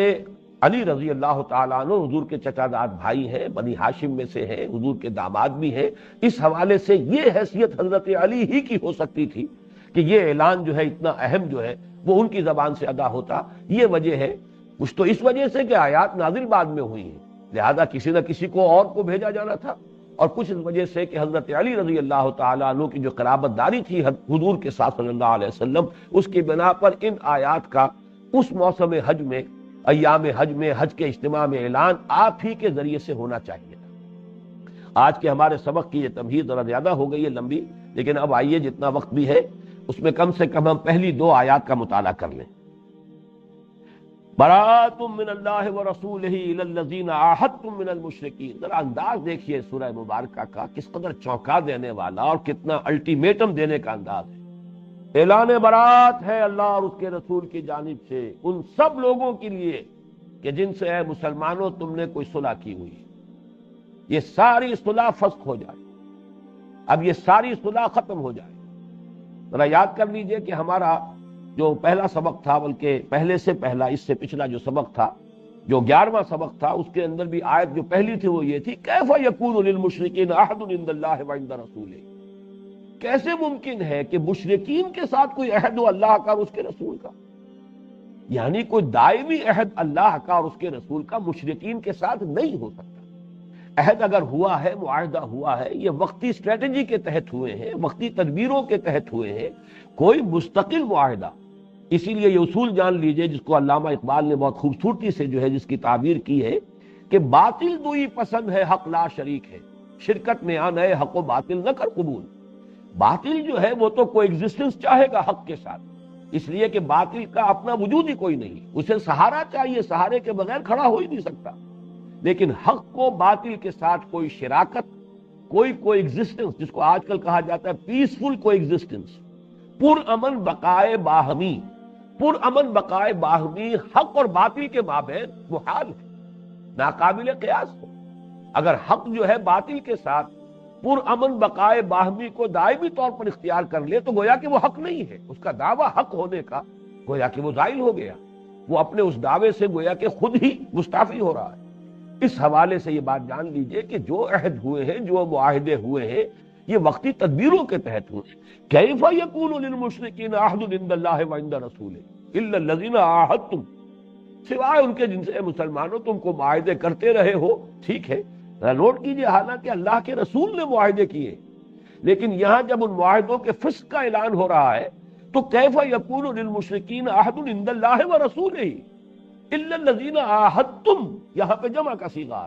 علی رضی اللہ تعالیٰ عنہ حضور کے چچا زاد بھائی ہیں، بنی ہاشم میں سے ہیں، حضور کے داماد بھی ہیں، اس حوالے سے یہ حیثیت حضرت علی ہی کی ہو سکتی تھی کہ یہ اعلان جو ہے اتنا اہم جو ہے وہ ان کی زبان سے ادا ہوتا۔ یہ وجہ ہے، کچھ تو اس وجہ سے کہ آیات نازل بعد میں ہوئی ہیں لہذا کسی نہ کسی کو اور کو بھیجا جانا تھا، اور کچھ اس وجہ سے کہ حضرت علی رضی اللہ تعالیٰ عنہ کی جو قرابت داری تھی حضور کے ساتھ صلی اللہ علیہ وسلم، اس کی بنا پر ان آیات کا اس موسم حج میں، ایام حج میں، حج کے اجتماع میں اعلان آپ ہی کے ذریعے سے ہونا چاہیے تھا۔ آج کے ہمارے سبق کی یہ تمہید ذرا زیادہ ہو گئی ہے، لمبی، لیکن اب آئیے جتنا وقت بھی ہے اس میں کم سے کم ہم پہلی 2 آیات کا مطالعہ کر لیں۔ براۃ من اللہ ورسولہ الی الذین عاہدتم من المشرکین، ذرا انداز دیکھیے سورہ مبارکہ کا، کس قدر چونکا دینے والا اور کتنا الٹیمیٹم دینے کا انداز ہے۔ اعلان برات ہے اللہ اور اس کے رسول کی جانب سے ان سب لوگوں کے لیے کہ جن سے اے مسلمانوں تم نے کوئی صلح کی ہوئی، یہ ساری صلح فسخ ہو جائے، اب یہ ساری صلح ختم ہو جائے۔ ذرا یاد کر لیجئے کہ ہمارا جو پہلا سبق تھا، بلکہ پہلے سے پہلا، اس سے پچھلا جو سبق تھا، جو 11واں سبق تھا، اس کے اندر بھی آیت جو پہلی تھی وہ یہ تھی، کیف یکون للمشرکین عہد عند اللہ وعند رسولہ، کیسے ممکن ہے کہ مشرکین کے ساتھ کوئی عہد ہو اللہ کا اور اس کے رسول کا؟ یعنی کوئی دائمی عہد اللہ کا اور اس کے رسول کا مشرکین کے ساتھ نہیں ہو سکتا۔ عہد اگر ہوا ہے، معاہدہ ہوا ہے، یہ وقتی اسٹریٹجی کے تحت ہوئے ہیں، وقتی تدبیروں کے تحت ہوئے ہیں، کوئی مستقل معاہدہ۔ اسی لیے یہ اصول جان لیجئے جس کو علامہ اقبال نے بہت خوبصورتی سے جو ہے جس کی تعبیر کی ہے کہ باطل دوئی پسند ہے حق لا شریک ہے، شرکت میں آنا ہے حق و باطل نہ کر قبول۔ باطل جو ہے وہ تو کوئی ایگزسٹنس چاہے گا حق کے ساتھ، اس لیے کہ باطل کا اپنا وجود ہی کوئی نہیں، اسے سہارا چاہیے، سہارے کے بغیر کھڑا ہو ہی نہیں سکتا۔ لیکن حق کو باطل کے ساتھ کوئی شراکت، کوئی ایگزسٹنس، جس کو آج کل کہا جاتا ہے پیسفل کو ایگزسٹنس، پرامن بقائے باہمی، پرامن بقائے باہمی حق اور باطل کے مابین محال ہے، ناقابل قیاس ہے۔ اگر حق جو ہے باطل کے ساتھ پرامن بقائے باہمی کو دائمی طور پر اختیار کر لے تو گویا کہ وہ حق نہیں ہے، اس کا دعویٰ حق ہونے کا گویا کہ وہ زائل ہو گیا، وہ اپنے اس دعوے سے گویا کہ خود ہی مستعفی ہو رہا ہے۔ اس حوالے سے یہ بات جان لیجئے کہ جو عہد ہوئے ہیں، جو معاہدے ہوئے ہیں، یہ وقتی تدبیروں کے تحت ہوئے۔ کیف یکون للمشرکین عہد عند اللہ وعند رسولہ الا الذین عاہدتم، سوائے ان کے جن سے مسلمانوں تم کو معاہدے کرتے رہے ہو، ٹھیک ہے، نوٹ کیجئے حالانکہ اللہ کے رسول نے معاہدے کیے، لیکن یہاں جب ان معاہدوں کے فسق کا اعلان ہو رہا ہے تو کیف یکون للمشرکین عہد عند اللہ ورسولہ الا الذین عاہدتم، یہاں پہ جمع کا صیغہ،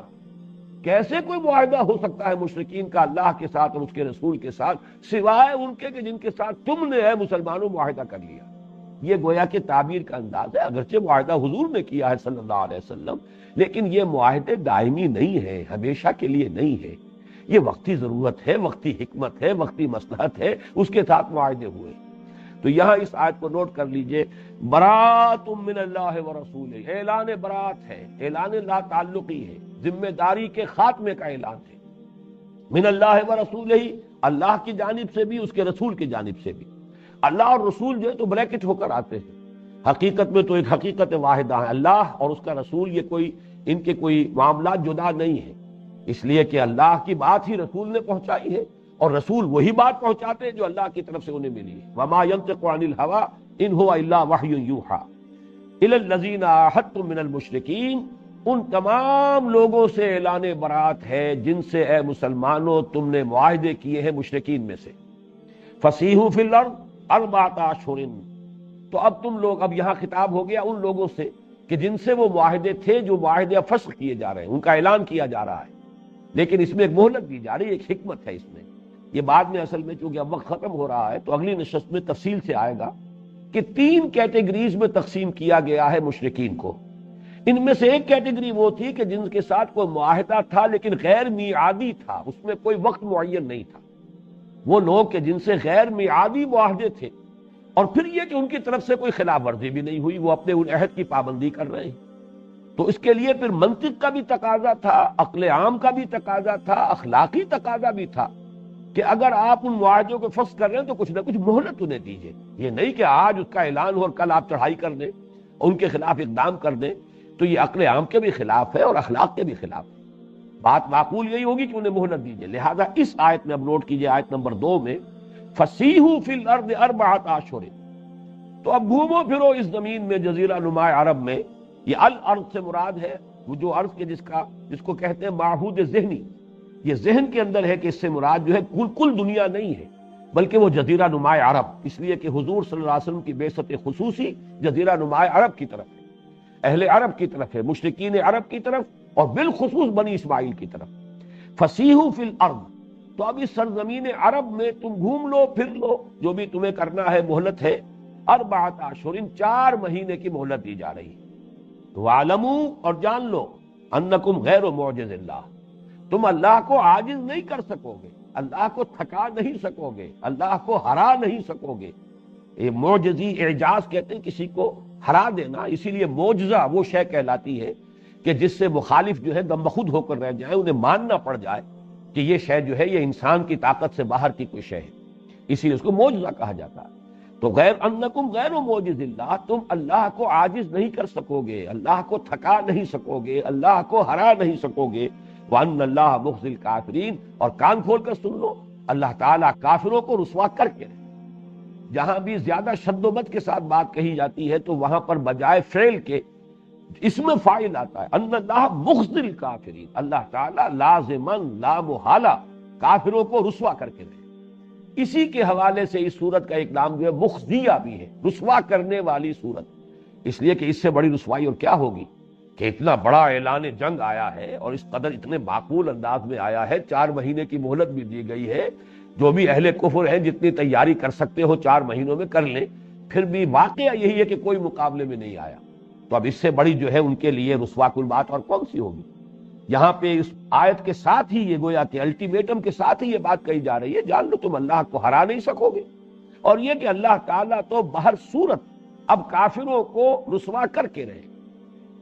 کیسے کوئی معاہدہ ہو سکتا ہے مشرکین کا اللہ کے ساتھ اور اس کے رسول کے ساتھ سوائے ان کے کہ جن کے ساتھ تم نے ہے مسلمانوں معاہدہ کر لیا۔ یہ گویا کہ تعبیر کا انداز ہے، اگرچہ معاہدہ حضور نے کیا ہے صلی اللہ علیہ وسلم، لیکن یہ معاہدے دائمی نہیں ہے، ہمیشہ کے لیے نہیں ہے، یہ وقتی ضرورت ہے، وقتی حکمت ہے، وقتی مصلحت ہے، اس کے ساتھ معاہدے ہوئے۔ تو یہاں اس آیت کو نوٹ کر لیجئے، برات من اللہ ورسولہ، اعلان برات ہے، اعلان لا تعلقی ہے، ذمہ داری کے خاتمے کا اعلان ہے، من اللہ ورسولہ، اللہ کی جانب سے بھی، اس کے رسول کی جانب سے بھی۔ اللہ اور رسول جو ہے تو بریکٹ ہو کر آتے ہیں، حقیقت میں تو ایک حقیقت واحدہ ہے، اللہ اور اس کا رسول، یہ کوئی ان کے کوئی معاملات جدا نہیں ہیں، اس لیے کہ اللہ کی بات ہی رسول نے پہنچائی ہے اور رسول وہی بات پہنچاتے ہیں جو اللہ کی طرف سے انہیں ملی ہے۔ وما ينطق عن الهوى ان هو الا وحی یوحى الی الذین عاہدتم من المشرکین ان تمام لوگوں سے اعلان برات ہے جن سے اے مسلمانوں تم نے معاہدے کیے ہیں مشرکین میں سے. فسیحوا فی الارض اربعۃ اشہر. تو اب تم لوگ، اب یہاں خطاب ہو گیا ان لوگوں سے کہ جن سے وہ معاہدے تھے، جو معاہدے اب فسخ کیے جا رہے ہیں، ان کا اعلان کیا جا رہا ہے، لیکن اس میں ایک مہلت دی جا رہی ہے، ایک حکمت ہے اس میں. یہ بعد میں اصل میں چونکہ اب وقت ختم ہو رہا ہے تو اگلی نشست میں تفصیل سے آئے گا کہ 3 کیٹیگریز میں تقسیم کیا گیا ہے مشرکین کو. ان میں سے ایک کیٹیگری وہ تھی کہ جن کے ساتھ کوئی معاہدہ تھا لیکن غیر میعادی تھا، اس میں کوئی وقت معین نہیں تھا. وہ لوگ کہ جن سے غیر میعادی معاہدے تھے، اور پھر یہ کہ ان کی طرف سے کوئی خلاف ورزی بھی نہیں ہوئی، وہ اپنے ان عہد کی پابندی کر رہے ہیں. تو اس کے لیے پھر منطق کا بھی تقاضا تھا، عقل عام کا بھی تقاضا تھا، اخلاقی تقاضا بھی تھا کہ اگر آپ ان معاہدوں کو فسخ کر رہے ہیں تو کچھ نہ کچھ مہلت انہیں دیجیے. یہ نہیں کہ آج اس کا اعلان ہو اور کل آپ چڑھائی کر دیں اور ان کے خلاف اقدام کر دیں. تو یہ عقل عام کے بھی خلاف ہے اور اخلاق کے بھی خلاف ہے. بات معقول یہی ہوگی کہ انہیں مہلت دیجیے. لہذا اس آیت میں اب نوٹ کیجیے، آیت نمبر 2 میں فسیحوا فی الارض اربعۃ اشہر. تو اب گھومو پھرو اس زمین میں، جزیرہ نما عرب میں. یہ الارض سے مراد ہے وہ جو عرض کے جس کو کہتے ہیں معہود ذہنی. یہ ذہن کے اندر ہے کہ اس سے مراد جو ہے کل دنیا نہیں ہے، بلکہ وہ جزیرہ نما عرب، اس لیے کہ حضور صلی اللہ علیہ وسلم کی بعثت خصوصی جزیرہ نما عرب کی طرف ہے، اہل عرب کی طرف ہے، مشرکین عرب کی طرف، اور بالخصوص بنی اسماعیل کی طرف. فسیحوا فی الارض. تو اب اس سرزمین عرب میں تم گھوم لو پھر لو، جو بھی تمہیں کرنا ہے مہلت ہے. اربعۃ اشہر، 4 مہینے کی مہلت دی جا رہی ہے. وَاعْلَمُوا، اور جان لو، انکم غیر معجز اللہ، تم اللہ کو عاجز نہیں کر سکو گے، اللہ کو تھکا نہیں سکو گے، اللہ کو ہرا نہیں سکو گے. یہ معجزی اعجاز کہتے ہیں کسی کو ہرا دینا. اسی لیے معجزہ وہ شے کہلاتی ہے کہ جس سے مخالف جو ہے غم بخود ہو کر رہ جائے، انہیں ماننا پڑ جائے کہ یہ شے جو ہے یہ انسان کی طاقت سے باہر کی کوئی شے ہے. اسی لیے اس کو معجزہ کہا جاتا ہے. تو انکم غیر معجز اللہ، تم اللہ کو عاجز نہیں کر سکو گے، اللہ کو تھکا نہیں سکو گے، اللہ کو ہرا نہیں سکو گے. وَأَنَّ اللَّهَ مُخْزِي الْكَافِرِينَ، اور کان کھول کر سن لو، اللہ تعالیٰ کافروں کو رسوا کر کے رہے. جہاں بھی زیادہ شد و بد کے ساتھ بات کہی جاتی ہے تو وہاں پر بجائے فعل کے اسم فاعل آتا ہے. ان اللہ مخزی الکافرین، اللہ تعالیٰ لازماً لا محالہ کافروں کو رسوا کر کے رہے. اسی کے حوالے سے اس سورت کا ایک نام جو ہے مخزیہ بھی ہے، رسوا کرنے والی سورت. اس لیے کہ اس سے بڑی رسوائی اور کیا ہوگی کہ اتنا بڑا اعلان جنگ آیا ہے اور اس قدر اتنے معقول انداز میں آیا ہے. 4 مہینے کی مہلت بھی دی گئی ہے. جو بھی اہل کفر ہیں جتنی تیاری کر سکتے ہو 4 مہینوں میں کر لیں. پھر بھی واقعہ یہی ہے کہ کوئی مقابلے میں نہیں آیا. تو اب اس سے بڑی جو ہے ان کے لیے رسوا کل بات اور کون سی ہوگی. یہاں پہ اس آیت کے ساتھ ہی یہ گویا کہ الٹیمیٹم کے ساتھ ہی یہ بات کہی جا رہی ہے، جان لو تم اللہ کو ہرا نہیں سکو گے. اور یہ کہ اللہ تعالیٰ تو بہر صورت اب کافروں کو رسوا کر کے رہے.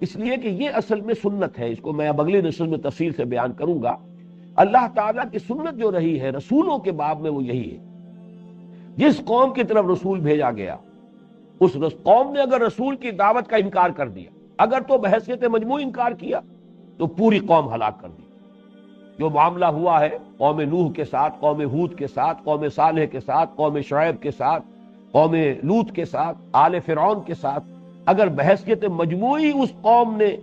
اس لیے کہ یہ اصل میں سنت ہے، اس کو میں اب اگلی نشست میں تفصیل سے بیان کروں گا. اللہ تعالیٰ کی سنت جو رہی ہے رسولوں کے باب میں وہ یہی ہے. جس قوم کی طرف رسول بھیجا گیا اس قوم نے اگر رسول کی دعوت کا انکار کر دیا، اگر تو بحیثیت مجموعی انکار کیا تو پوری قوم ہلاک کر دی. جو معاملہ ہوا ہے قوم نوح کے ساتھ، قوم ہود کے ساتھ، قوم صالح کے ساتھ، قوم شعیب کے ساتھ، قوم لوط کے ساتھ، آل فرعون کے ساتھ، اگر بحیثیت مجموعی اس قوم نے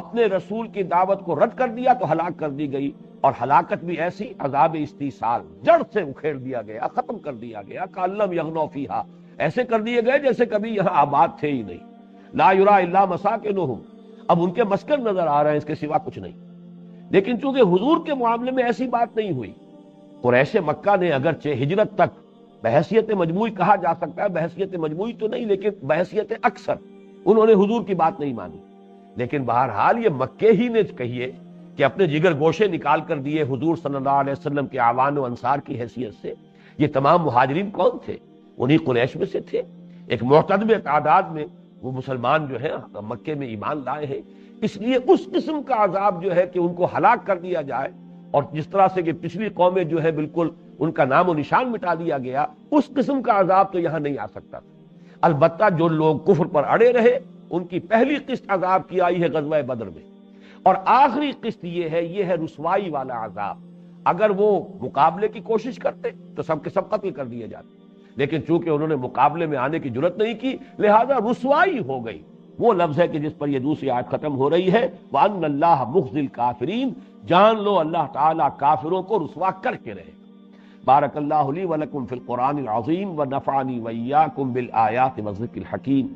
اپنے رسول کی دعوت کو رد کر دیا تو ہلاک کر دی گئی. اور ہلاکت بھی ایسی، عذاب استیصال، جڑ سے اکھیڑ دیا گیا، ختم کر دیا گیا. کَأَن لَّمْ یَغْنَوْا فِیہا، ایسے کر دیے گئے جیسے کبھی یہاں آباد تھے ہی نہیں. لا یرا الا مساکنہم، اب ان کے مسکن نظر آ رہے ہیں، اس کے سوا کچھ نہیں. لیکن چونکہ حضور کے معاملے میں ایسی بات نہیں ہوئی، قریش مکہ نے اگرچہ ہجرت تک بحیثیت مجموعی کہا جا سکتا ہے، بحیثیت مجموعی تو نہیں لیکن بحیثیت اکثر انہوں نے حضور کی بات نہیں مانی. لیکن بہرحال یہ مکے ہی نے کہیے کہ اپنے جگر گوشے نکال کر دیے حضور صلی اللہ علیہ وسلم کے اعوان و انصار کی حیثیت سے. یہ تمام مہاجرین کون تھے؟ انہی قریش میں سے تھے. ایک معتدب تعداد میں وہ مسلمان جو ہیں مکے میں ایمان لائے ہیں. اس لیے اس قسم کا عذاب جو ہے کہ ان کو ہلاک کر دیا جائے، اور جس طرح سے کہ پچھلی قومیں جو ہے بالکل ان کا نام و نشان مٹا دیا گیا، اس قسم کا عذاب تو یہاں نہیں آ سکتا تھا. البتہ جو لوگ کفر پر اڑے رہے ان کی پہلی قسط عذاب کی آئی ہے غزوہ بدر میں، اور آخری قسط یہ ہے رسوائی والا عذاب. اگر وہ مقابلے کی کوشش کرتے تو سب کے سب قتل کر دیے جاتے، لیکن چونکہ انہوں نے مقابلے میں آنے کی جرت نہیں کی لہذا رسوائی ہو گئی. وہ لفظ ہے کہ جس پر یہ دوسری آیت ختم ہو رہی ہے، وَأَنَّ اللَّهَ مُخْزِي الْكَافِرِينَ، جان لو اللہ تعالیٰ کافروں کو رسوا کر کے رہے۔ بارک اللہ لی ولکم فی القرآن العظیم ونفعنی وإیاکم بالآیات والذکر الحکیم۔